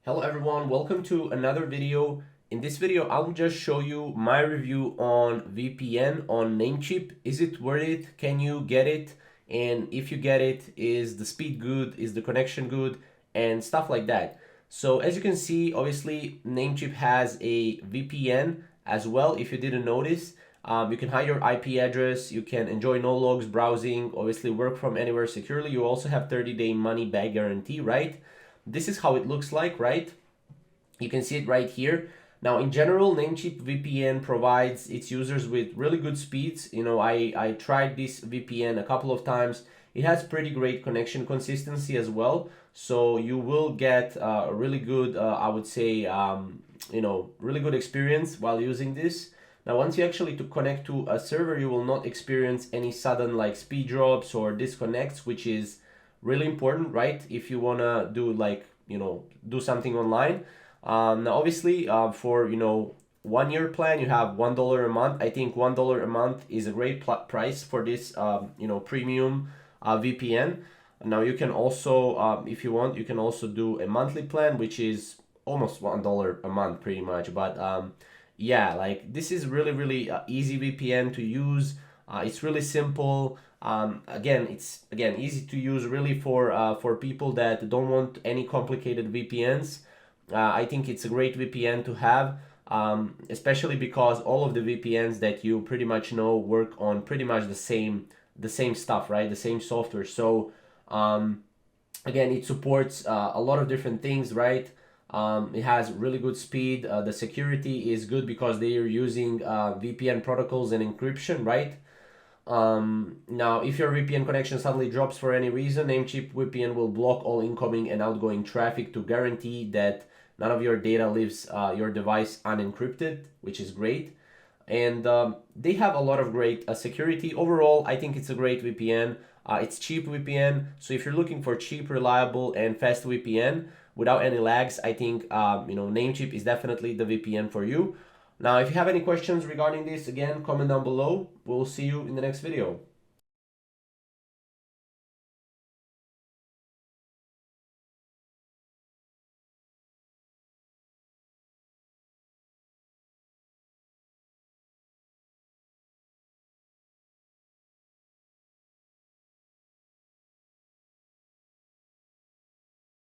Hello everyone, welcome to another video. In this video, I'll just show you my review on VPN on Namecheap. Is it worth it? Can you get it? And if you get it, is the speed good? Is the connection good? And stuff like that. So as you can see, obviously Namecheap has a VPN as well. If you didn't notice, you can hide your IP address. You can enjoy no logs browsing, obviously work from anywhere securely. You also have 30-day money back guarantee, right? This is how it looks like, right? You can see it right here. Now, in general, Namecheap VPN provides its users with really good speeds. You know, I tried this VPN a couple of times. It has pretty great connection consistency as well. So you will get a really good, I would say, really good experience while using this. Now, once you actually connect to a server, you will not experience any sudden like speed drops or disconnects, which is really important, right? If you wanna do like, do something online. Now obviously for 1 year plan, you have $1 a month. I think $1 a month is a great price for this premium VPN. Now you can also if you want, you can also do a monthly plan, which is almost $1 a month pretty much. But yeah, like this is really easy VPN to use. It's really simple. Again, it's easy to use really for people that don't want any complicated VPNs. I think it's a great VPN to have, especially because all of the VPNs that you pretty much know work on pretty much the same stuff, right? The same software. So again, it supports a lot of different things, right? It has really good speed. The security is good because they are using VPN protocols and encryption, right? Now, if your VPN connection suddenly drops for any reason, Namecheap VPN will block all incoming and outgoing traffic to guarantee that none of your data leaves your device unencrypted, which is great. And they have a lot of great security. Overall, I think it's a great VPN. It's cheap VPN. So if you're looking for cheap, reliable, and fast VPN without any lags, I think Namecheap is definitely the VPN for you. Now, if you have any questions regarding this, again, comment down below. We'll see you in the next video.